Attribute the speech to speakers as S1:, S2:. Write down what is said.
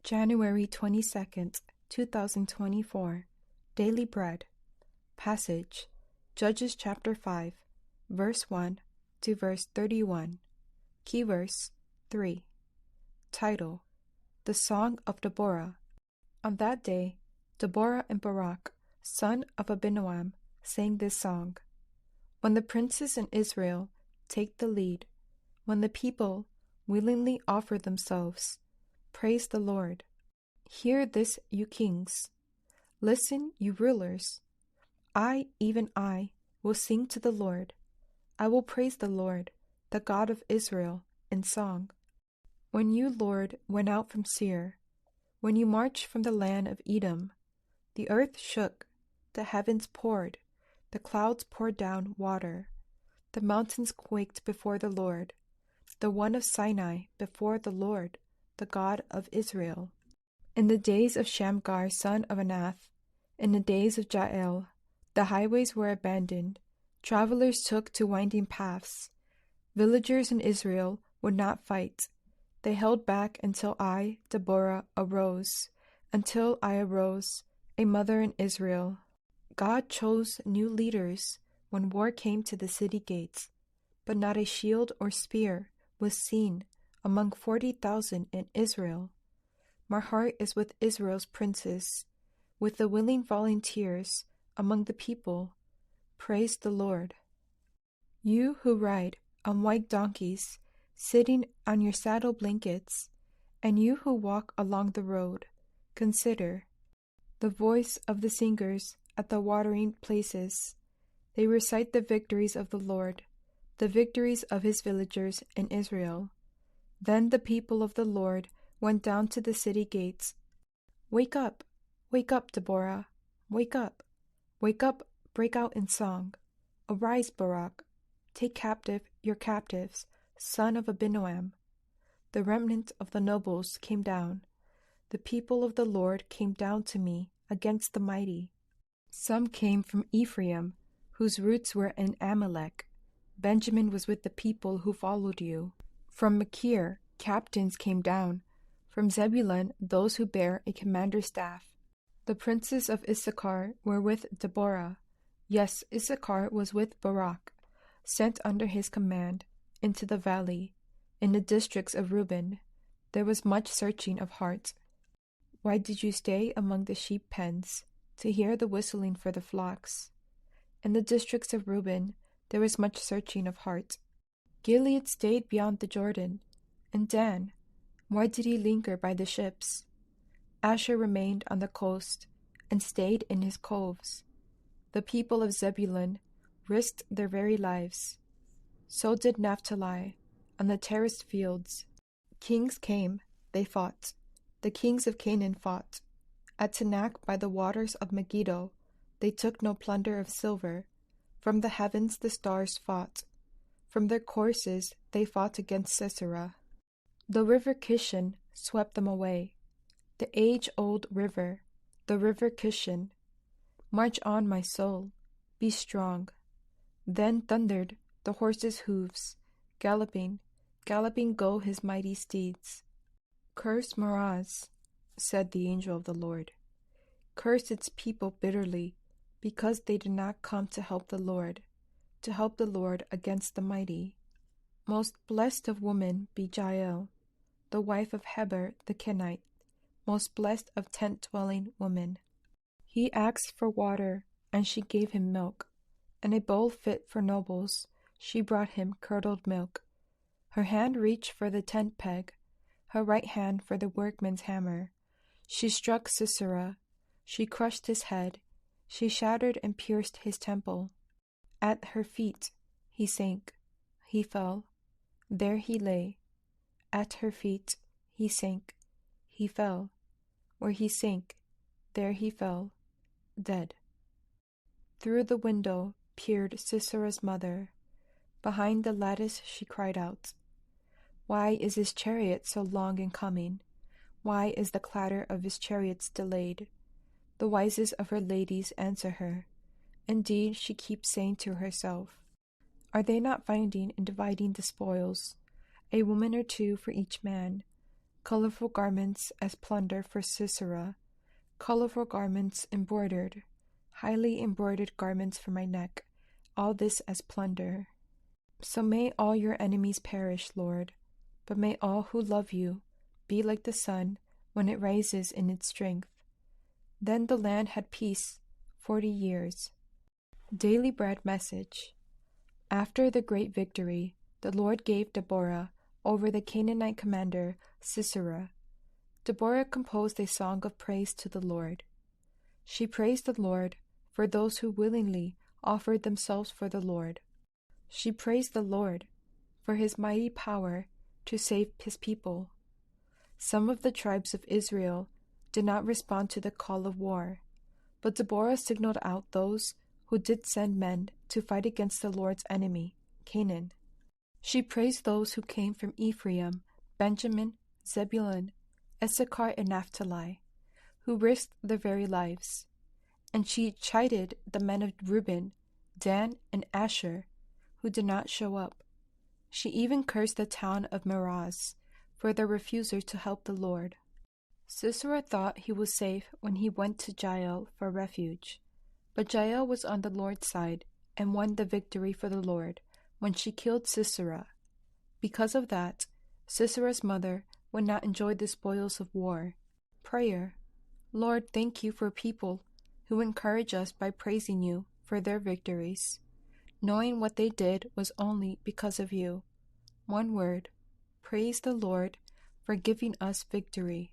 S1: January 22nd, 2024. Daily Bread. Passage: Judges chapter 5, verse 1 to verse 31. Key verse 3. Title: The Song of Deborah. On that day, Deborah and Barak, son of Abinoam, sang this song. When the princes in Israel take the lead, when the people willingly offer themselves, praise the Lord. Hear this, you kings. Listen, you rulers. I, even I, will sing to the Lord. I will praise the Lord, the God of Israel, in song. When you, Lord, went out from Seir, when you marched from the land of Edom, the earth shook, the heavens poured, the clouds poured down water. The mountains quaked before the Lord, the one of Sinai before the Lord, the God of Israel. In the days of Shamgar son of Anath, in the days of Jael, the highways were abandoned. Travelers took to winding paths. Villagers in Israel would not fight. They held back until I, Deborah, arose, until I arose, a mother in Israel. God chose new leaders when war came to the city gates, but not a shield or spear was seen among 40,000 in Israel. My heart is with Israel's princes, with the willing volunteers among the people. Praise the Lord. You who ride on white donkeys, sitting on your saddle blankets, and you who walk along the road, consider the voice of the singers at the watering places. They recite the victories of the Lord, the victories of his villagers in Israel. Then the people of the Lord went down to the city gates. Wake up, Deborah, wake up, break out in song. Arise, Barak, take captive your captives, son of Abinoam. The remnant of the nobles came down. The people of the Lord came down to me against the mighty. Some came from Ephraim, whose roots were in Amalek. Benjamin was with the people who followed you. From Machir, captains came down. From Zebulun, those who bear a commander's staff. The princes of Issachar were with Deborah. Yes, Issachar was with Barak, sent under his command into the valley. In the districts of Reuben, there was much searching of heart. Why did you stay among the sheep pens, to hear the whistling for the flocks? In the districts of Reuben, there was much searching of heart. Gilead stayed beyond the Jordan. And Dan, why did he linger by the ships? Asher remained on the coast and stayed in his coves. The people of Zebulun risked their very lives. So did Naphtali on the terraced fields. Kings came, they fought. The kings of Canaan fought. At Tanakh by the waters of Megiddo, they took no plunder of silver. From the heavens the stars fought. From their courses they fought against Sisera. The river Kishon swept them away. The age-old river, the river Kishon. March on, my soul, be strong. Then thundered the horses' hoofs, galloping, galloping go his mighty steeds. Curse Meroz, said the angel of the Lord. Curse its people bitterly, because they did not come to help the Lord against the mighty. Most blessed of women be Jael, the wife of Heber the Canaanite, most blessed of tent-dwelling women. He asked for water, and she gave him milk, and a bowl fit for nobles, she brought him curdled milk. Her hand reached for the tent peg, her right hand for the workman's hammer. She struck Sisera, she crushed his head, she shattered and pierced his temple. At her feet he sank, he fell, there he lay. At her feet he sank, he fell, where he sank, there he fell, dead. Through the window peered Sisera's mother. Behind the lattice she cried out, Why is his chariot so long in coming? Why is the clatter of his chariots delayed? The wisest of her ladies answer her. Indeed, she keeps saying to herself, Are they not finding and dividing the spoils, a woman or two for each man? colorful garments as plunder for Sisera, colorful garments embroidered, highly embroidered garments for my neck, all this as plunder. So may all your enemies perish, Lord, but may all who love you be like the sun when it rises in its strength. Then the land had peace 40 years. Daily Bread Message. After the great victory, the Lord gave Deborah over the Canaanite commander Sisera. Deborah composed a song of praise to the Lord. She praised the Lord for those who willingly offered themselves for the Lord. She praised the Lord for his mighty power to save his people. Some of the tribes of Israel did not respond to the call of war, but Deborah signaled out those who did send men to fight against the Lord's enemy, Canaan. She praised those who came from Ephraim, Benjamin, Zebulun, Issachar, and Naphtali, who risked their very lives. And she chided the men of Reuben, Dan, and Asher, who did not show up. She even cursed the town of Meroz for their refusal to help the Lord. Sisera thought he was safe when he went to Jael for refuge, but Jael was on the Lord's side and won the victory for the Lord when she killed Sisera. Because of that, Sisera's mother would not enjoy the spoils of war. Prayer. Lord, thank you for people who encourage us by praising you for their victories, knowing what they did was only because of you. One word. Praise the Lord for giving us victory.